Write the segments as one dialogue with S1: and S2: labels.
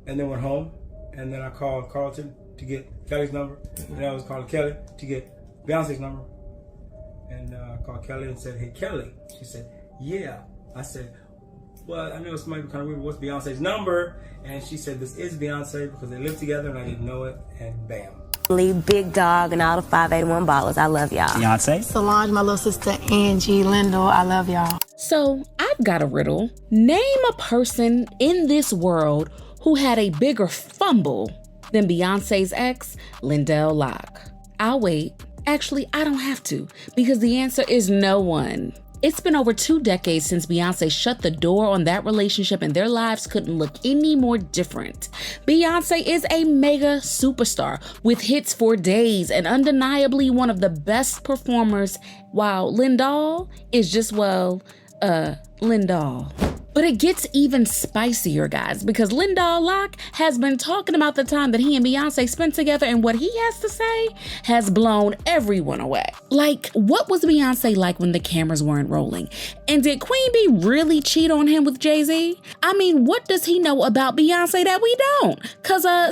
S1: and then went home. And then I called Carlton to get Kelly's number. And I was calling Kelly to get Beyonce's number. And I called Kelly and said, "Hey, Kelly." She said, "Yeah." I said, "Well, I know this might be kind of weird, but what's Beyonce's number?" And she said, "This is Beyonce," because they live together and I didn't know it. And bam.
S2: Big Dog and all the 581 ballers. I love y'all.
S3: Beyonce.
S4: Solange, my little sister Angie, Lindal, I love y'all.
S5: So I've got a riddle. Name a person in this world who had a bigger fumble than Beyonce's ex, Lyndall Locke. I'll wait. Actually, I don't have to, because the answer is no one. It's been over 2 decades since Beyonce shut the door on that relationship, and their lives couldn't look any more different. Beyonce is a mega superstar with hits for days and undeniably one of the best performers, while Lindal is just, Lindal. But it gets even spicier, guys, because Lyndall Locke has been talking about the time that he and Beyonce spent together, and what he has to say has blown everyone away. Like, what was Beyonce like when the cameras weren't rolling? And did Queen Bee really cheat on him with Jay-Z? I mean, what does he know about Beyonce that we don't?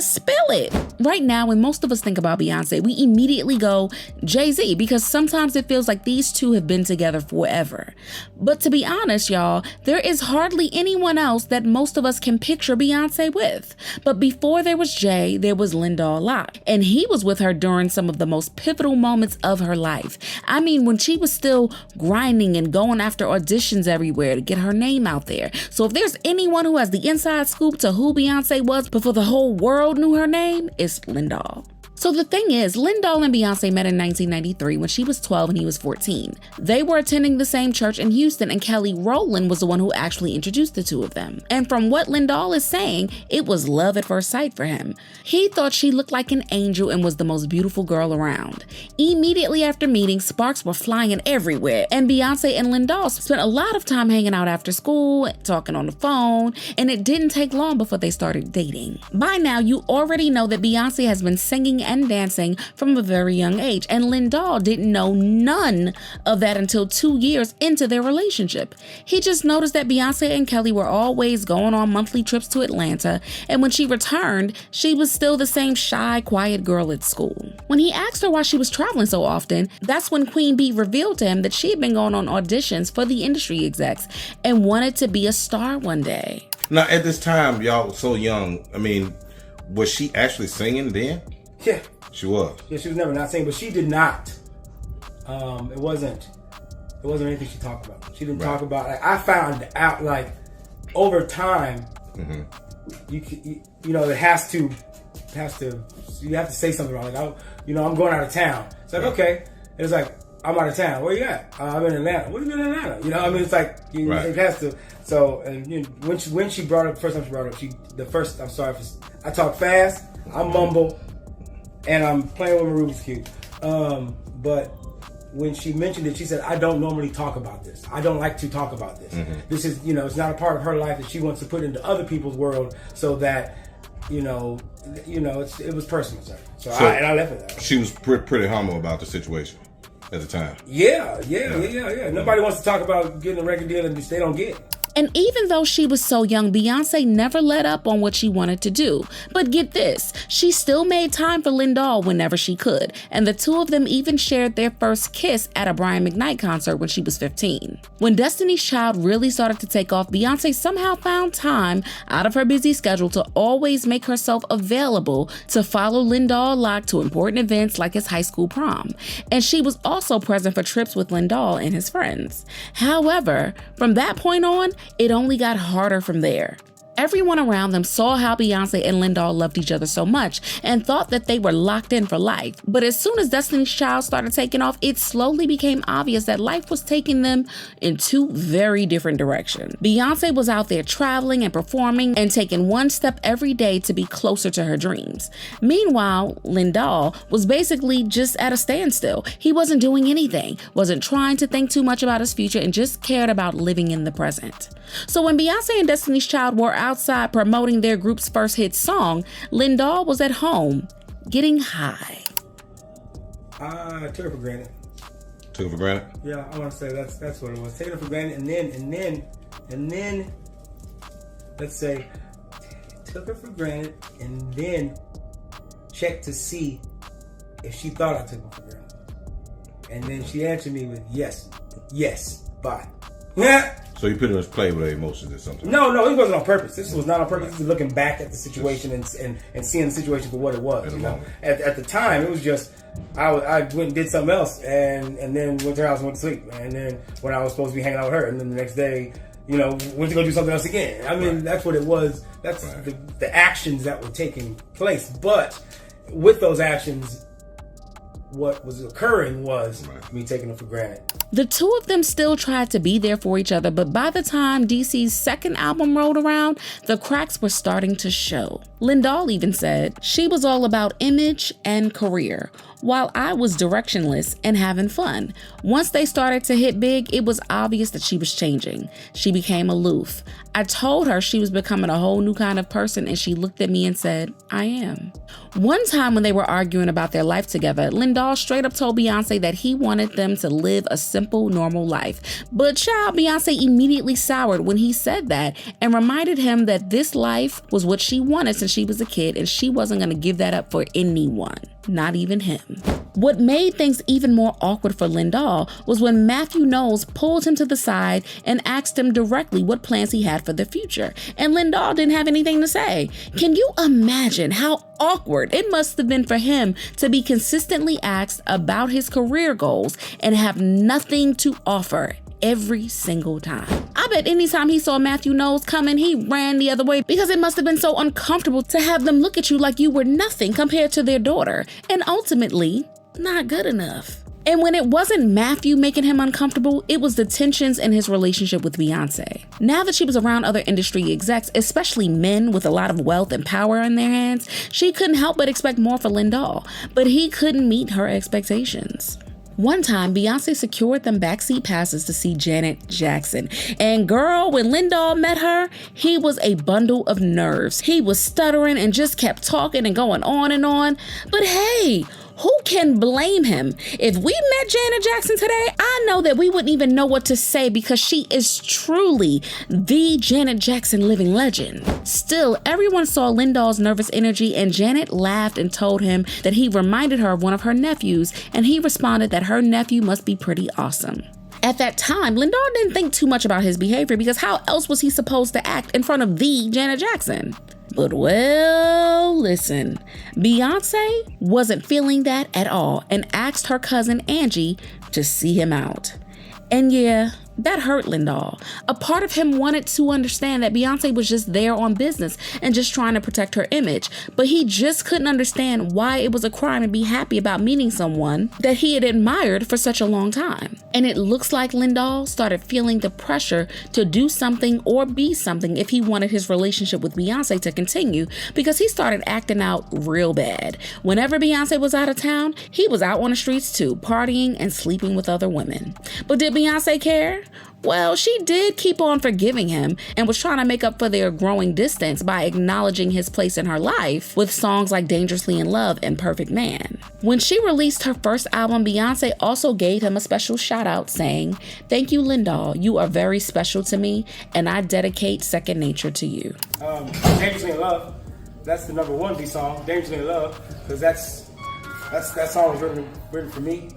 S5: Spill it. Right now, when most of us think about Beyonce, we immediately go Jay-Z, because sometimes it feels like these two have been together forever. But to be honest, y'all, there is hardly anyone else that most of us can picture Beyonce with. But before there was Jay, there was Lyndall Locke, and he was with her during some of the most pivotal moments of her life. I mean, when she was still grinding and going after auditions everywhere to get her name out there. So if there's anyone who has the inside scoop to who Beyonce was before the whole world knew her name, it's Lyndall. So the thing is, Lyndall and Beyonce met in 1993 when she was 12 and he was 14. They were attending the same church in Houston, and Kelly Rowland was the one who actually introduced the two of them. And from what Lyndall is saying, it was love at first sight for him. He thought she looked like an angel and was the most beautiful girl around. Immediately after meeting, sparks were flying everywhere, and Beyonce and Lyndall spent a lot of time hanging out after school, talking on the phone, and it didn't take long before they started dating. By now, you already know that Beyonce has been singing and dancing from a very young age, and Lyndall didn't know none of that until 2 years into their relationship. He just noticed that Beyonce and Kelly were always going on monthly trips to Atlanta, and when she returned, she was still the same shy, quiet girl at school. When he asked her why she was traveling so often, that's when Queen Bee revealed to him that she had been going on auditions for the industry execs and wanted to be a star one day.
S6: Now, at this time, y'all so young, I mean, was she actually singing then?
S1: Yeah.
S6: She was.
S1: Yeah, she was never not singing, but she did not. It wasn't anything she talked about. She didn't talk about. Like, I found out, like, over time, you know, it has to. You have to say something wrong. Like, I'm going out of town. It's like, okay. It's like, I'm out of town. Where you at? I'm in Atlanta. What are you doing in Atlanta? You know, I mean, it's like it has to. So, and you know, when she brought up, first time she brought up, I'm sorry I talk fast, I mumble, and I'm playing with my Rubik's Cube. But when she mentioned it, she said, "I don't normally talk about this. I don't like to talk about this. This is, you know, it's not a part of her life that she wants to put into other people's world, so that, you know, it was personal, sir." So I left it there.
S6: She was pretty humble about the situation at the time.
S1: Yeah. Nobody wants to talk about getting a record deal and they don't get.
S5: And even though she was so young, Beyonce never let up on what she wanted to do. But get this, she still made time for Lyndall whenever she could. And the two of them even shared their first kiss at a Brian McKnight concert when she was 15. When Destiny's Child really started to take off, Beyonce somehow found time out of her busy schedule to always make herself available to follow Lyndall Locke to important events like his high school prom. And she was also present for trips with Lyndall and his friends. However, from that point on, it only got harder from there. Everyone around them saw how Beyonce and Lyndall loved each other so much and thought that they were locked in for life. But as soon as Destiny's Child started taking off, it slowly became obvious that life was taking them in two very different directions. Beyonce was out there traveling and performing and taking one step every day to be closer to her dreams. Meanwhile, Lyndall was basically just at a standstill. He wasn't doing anything, wasn't trying to think too much about his future, and just cared about living in the present. So when Beyonce and Destiny's Child were outside promoting their group's first hit song, Lyndall was at home getting high.
S1: I took it for granted.
S6: Took it for granted?
S1: Yeah, I want to say that's what it was. Taking it for granted, and then let's say, took her for granted and then checked to see if she thought I took her for granted. And then she answered me with yes, bye. Yeah.
S6: So you pretty much play with her emotions or something?
S1: No, it wasn't on purpose. This was not on purpose. This is looking back at the situation and seeing the situation for what it was. You know? At the time, it was just, I went and did something else and then went to her house and went to sleep. And then when I was supposed to be hanging out with her, and then the next day, you know, went to go do something else again. I mean, that's what it was. That's the actions that were taking place. But with those actions, what was occurring was me taking them for granted.
S5: The two of them still tried to be there for each other, but by the time DC's second album rolled around, the cracks were starting to show. Lindal even said, she was all about image and career, while I was directionless and having fun. Once they started to hit big, it was obvious that she was changing. She became aloof. I told her she was becoming a whole new kind of person, and she looked at me and said, I am. One time when they were arguing about their life together, Lindal straight up told Beyonce that he wanted them to live a simple, normal life. But child, Beyonce immediately soured when he said that and reminded him that this life was what she wanted since she was a kid, and she wasn't going to give that up for anyone, not even him. What made things even more awkward for Lindal was when Matthew Knowles pulled him to the side and asked him directly what plans he had for the future, and Lindal didn't have anything to say. Can you imagine how awkward it must have been for him to be consistently asked about his career goals and have nothing to offer every single time? I bet anytime he saw Matthew Knowles coming, he ran the other way because it must have been so uncomfortable to have them look at you like you were nothing compared to their daughter, and ultimately, not good enough. And when it wasn't Matthew making him uncomfortable, it was the tensions in his relationship with Beyonce. Now that she was around other industry execs, especially men with a lot of wealth and power in their hands, she couldn't help but expect more for Lindal, but he couldn't meet her expectations. One time, Beyonce secured them backseat passes to see Janet Jackson. And girl, when Lindal met her, he was a bundle of nerves. He was stuttering and just kept talking and going on and on. But hey, who can blame him? If we met Janet Jackson today, I know that we wouldn't even know what to say because she is truly the Janet Jackson living legend. Still, everyone saw Lindal's nervous energy, and Janet laughed and told him that he reminded her of one of her nephews, and he responded that her nephew must be pretty awesome. At that time, Lindal didn't think too much about his behavior because how else was he supposed to act in front of the Janet Jackson? But well, listen, Beyonce wasn't feeling that at all and asked her cousin Angie to see him out. And yeah, that hurt Lindal. A part of him wanted to understand that Beyonce was just there on business and just trying to protect her image, but he just couldn't understand why it was a crime to be happy about meeting someone that he had admired for such a long time. And it looks like Lindal started feeling the pressure to do something or be something if he wanted his relationship with Beyonce to continue, because he started acting out real bad. Whenever Beyonce was out of town, he was out on the streets too, partying and sleeping with other women. But did Beyonce care? Well, she did keep on forgiving him and was trying to make up for their growing distance by acknowledging his place in her life with songs like Dangerously in Love and Perfect Man. When she released her first album, Beyonce also gave him a special shout out saying, "Thank you, Lindal. You are very special to me, and I dedicate Second Nature to you."
S1: Dangerously in Love, that's the number one B song, Dangerously in Love, because that song was written for me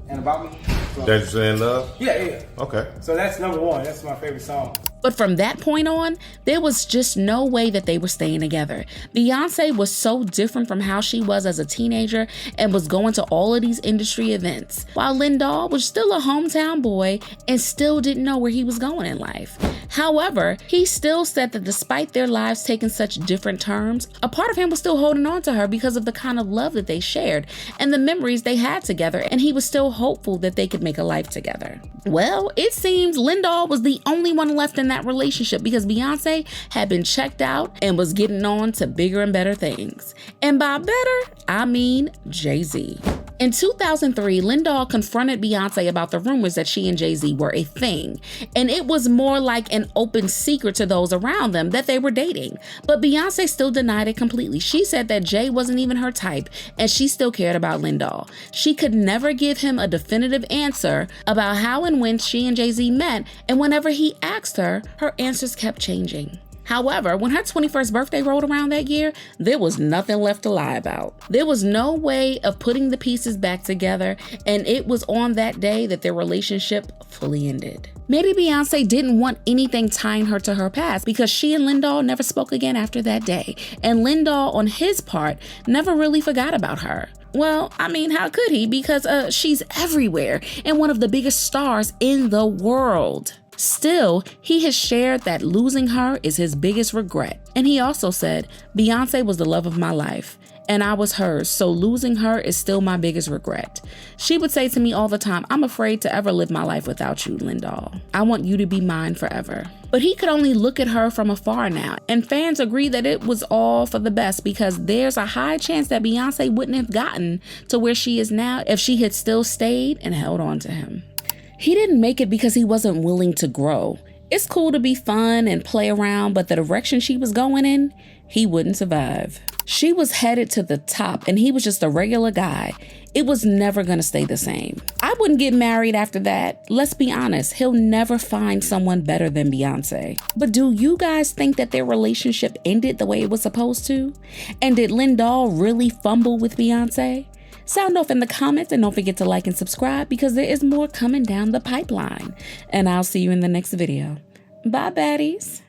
S1: and about me. So,
S6: Dangerously in Love?
S1: Yeah.
S6: Okay.
S1: So that's number one. That's my favorite song.
S5: But from that point on, there was just no way that they were staying together. Beyonce was so different from how she was as a teenager and was going to all of these industry events, while Lindal was still a hometown boy and still didn't know where he was going in life. However, he still said that despite their lives taking such different turns, a part of him was still holding on to her because of the kind of love that they shared and the memories they had together, and he was still hopeful that they could make a life together. Well, it seems Lindal was the only one left in that relationship because Beyonce had been checked out and was getting on to bigger and better things. And by better, I mean Jay-Z. In 2003, Lindal confronted Beyonce about the rumors that she and Jay-Z were a thing, and it was more like an open secret to those around them that they were dating. But Beyonce still denied it completely. She said that Jay wasn't even her type, and she still cared about Lindal. She could never give him a definitive answer about how and when she and Jay-Z met, and whenever he asked her, her answers kept changing. However, when her 21st birthday rolled around that year, there was nothing left to lie about. There was no way of putting the pieces back together, and it was on that day that their relationship fully ended. Maybe Beyonce didn't want anything tying her to her past because she and Lindal never spoke again after that day, and Lindal, on his part, never really forgot about her. Well, I mean, how could he? Because she's everywhere and one of the biggest stars in the world. Still, he has shared that losing her is his biggest regret. And he also said, Beyonce was the love of my life, and I was hers, so losing her is still my biggest regret. She would say to me all the time, I'm afraid to ever live my life without you, Lindal. I want you to be mine forever. But he could only look at her from afar now, and fans agree that it was all for the best because there's a high chance that Beyonce wouldn't have gotten to where she is now if she had still stayed and held on to him. He didn't make it because he wasn't willing to grow. It's cool to be fun and play around, but the direction she was going in, he wouldn't survive. She was headed to the top and he was just a regular guy. It was never gonna stay the same. I wouldn't get married after that. Let's be honest, he'll never find someone better than Beyonce. But do you guys think that their relationship ended the way it was supposed to? And did Lindal really fumble with Beyonce? Sound off in the comments and don't forget to like and subscribe because there is more coming down the pipeline. And I'll see you in the next video. Bye, baddies.